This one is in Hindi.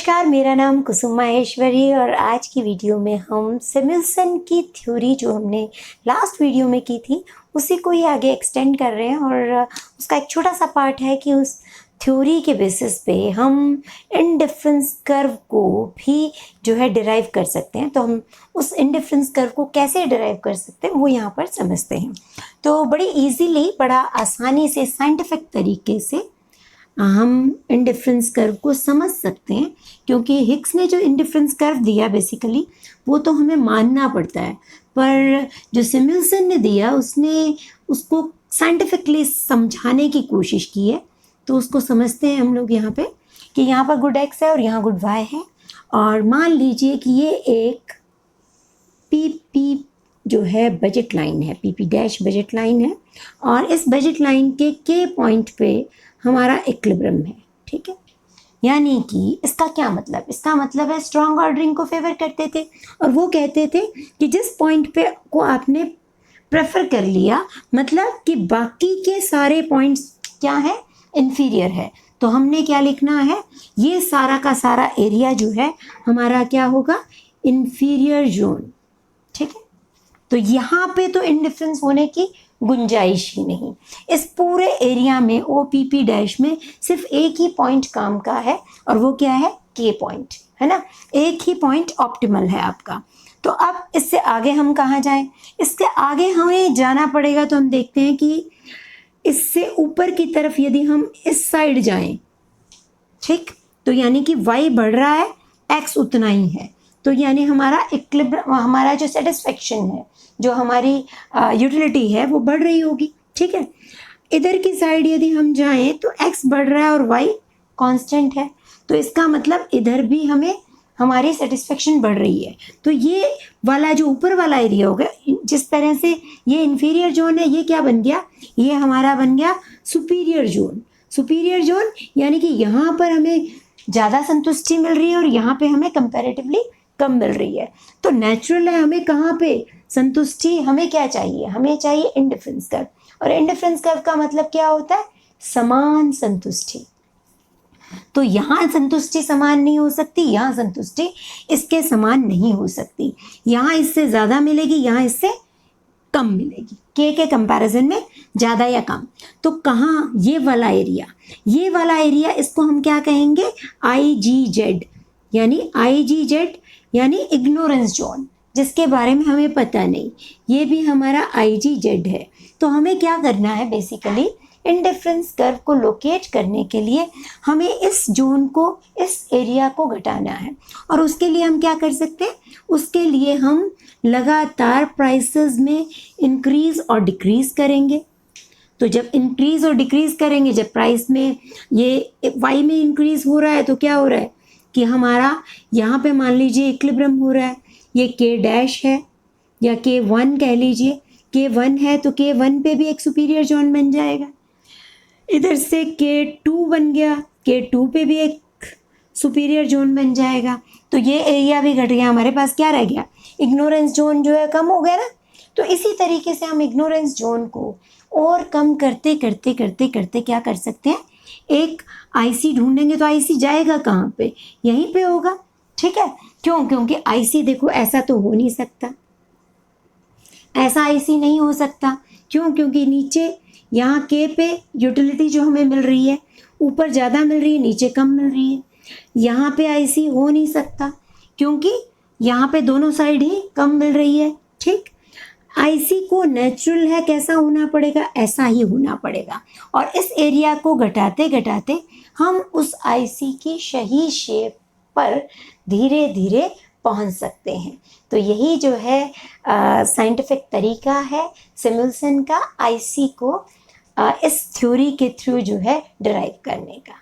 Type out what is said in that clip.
नमस्कार, मेरा नाम कुसुम माहेश्वरी और आज की वीडियो में हम सिमुलसन की थ्योरी जो हमने लास्ट वीडियो में की थी उसी को ही आगे एक्सटेंड कर रहे हैं। और उसका एक छोटा सा पार्ट है कि उस थ्योरी के बेसिस पे हम इंडिफरेंस कर्व को भी जो है डिराइव कर सकते हैं। तो हम उस इंडिफरेंस कर्व को कैसे डिराइव कर सकते हैं वो यहाँ पर समझते हैं। तो बड़ी ईजीली, बड़ा आसानी से, साइंटिफिक तरीके से हम इंडिफरेंस कर्व को समझ सकते हैं, क्योंकि हिग्स ने जो इंडिफरेंस कर्व दिया बेसिकली वो तो हमें मानना पड़ता है, पर जो सिमुलसन ने दिया उसने उसको साइंटिफिकली समझाने की कोशिश की है। तो उसको समझते हैं हम लोग यहाँ पे कि यहाँ पर गुड एक्स है और यहाँ गुड वाई है। और मान लीजिए कि ये एक पी जो है बजट लाइन है, पी डैश बजट लाइन है, और इस बजट लाइन के पॉइंट पे हमारा इक्विलिब्रियम है। ठीक है, यानी कि इसका क्या मतलब, इसका मतलब है स्ट्रॉन्ग ऑर्डरिंग को फेवर करते थे और वो कहते थे कि जिस पॉइंट पे को आपने प्रेफर कर लिया मतलब कि बाकी के सारे पॉइंट्स क्या है, इन्फीरियर है। तो हमने क्या लिखना है, ये सारा का सारा एरिया जो है हमारा क्या होगा, इन्फीरियर जोन। ठीक है, तो यहाँ पे तो इंडिफरेंस होने की गुंजाइश ही नहीं। इस पूरे एरिया में OPP डैश में सिर्फ एक ही पॉइंट काम का है और वो क्या है, K पॉइंट है ना। एक ही पॉइंट ऑप्टिमल है आपका। तो अब इससे आगे हम कहाँ जाएं, इससे आगे हमें जाना पड़ेगा। तो हम देखते हैं कि इससे ऊपर की तरफ यदि हम इस साइड जाएं, ठीक, तो यानी कि y बढ़ रहा है, x उतना ही है। तो यानी हमारा इक्विलिब्रियम, हमारा जो सेटिस्फेक्शन है, जो हमारी यूटिलिटी है वो बढ़ रही होगी। ठीक है, इधर की साइड यदि हम जाएं तो x बढ़ रहा है और y कांस्टेंट है। तो इसका मतलब इधर भी हमें हमारी सेटिस्फेक्शन बढ़ रही है। तो ये वाला जो ऊपर वाला एरिया होगा, जिस तरह से ये इन्फीरियर जोन है, ये क्या बन गया, ये हमारा बन गया सुपीरियर जोन। सुपीरियर जोन यानी कि यहाँ पर हमें ज़्यादा संतुष्टि मिल रही है और यहाँ पे हमें कंपैरेटिवली कम मिल रही है। तो नेचुरल है, हमें कहाँ पे संतुष्टि, हमें क्या चाहिए, हमें चाहिए इंडिफरेंस कर्व। और इंडिफरेंस कर्व का मतलब क्या होता है, समान संतुष्टि। तो यहाँ संतुष्टि समान नहीं हो सकती, यहाँ संतुष्टि इसके समान नहीं हो सकती। यहाँ इससे ज़्यादा मिलेगी, यहाँ इससे कम मिलेगी, के कंपैरिजन में ज़्यादा या कम। तो कहाँ, ये वाला एरिया, ये वाला एरिया, इसको हम क्या कहेंगे, IGZ, यानी IGZ यानी इग्नोरेंस जोन, जिसके बारे में हमें पता नहीं, ये भी हमारा IGZ है। तो हमें क्या करना है, बेसिकली इंडिफरेंस कर्व को लोकेट करने के लिए हमें इस जोन को, इस एरिया को घटाना है। और उसके लिए हम क्या कर सकते हैं, उसके लिए हम लगातार प्राइसेस में इंक्रीज और डिक्रीज करेंगे। तो जब इंक्रीज और डिक्रीज करेंगे, जब प्राइस में ये y में इंक्रीज हो रहा है तो क्या हो रहा है कि हमारा यहाँ पे मान लीजिए इक्विलिब्रियम हो रहा है, ये K डैश है या K1 कह लीजिए, K1 है तो K1 पे भी एक सुपीरियर जोन बन जाएगा। इधर से K2 बन गया, K2 पे भी एक सुपीरियर जोन बन जाएगा। तो ये एरिया भी घट गया, हमारे पास क्या रह गया, इग्नोरेंस जोन जो है कम हो गया ना। तो इसी तरीके से हम इग्नोरेंस जोन को और कम करते करते करते करते क्या कर सकते हैं, एक IC ढूंढेंगे। तो IC जाएगा कहाँ पे, यहीं पे होगा। ठीक है, क्यों, क्योंकि IC देखो ऐसा तो हो नहीं सकता, ऐसा IC नहीं हो सकता। क्यों, क्योंकि नीचे यहाँ K पे यूटिलिटी जो हमें मिल रही है, ऊपर ज़्यादा मिल रही है, नीचे कम मिल रही है। यहाँ पे IC हो नहीं सकता क्योंकि यहाँ पे दोनों साइड ही कम मिल रही है। ठीक, IC को नेचुरल है, कैसा होना पड़ेगा, ऐसा ही होना पड़ेगा। और इस एरिया को घटाते घटाते हम उस IC की सही शेप पर धीरे धीरे पहुंच सकते हैं। तो यही जो है साइंटिफिक तरीका है सिमुलसन का IC को इस थ्योरी के थ्रू जो है डिराइव करने का।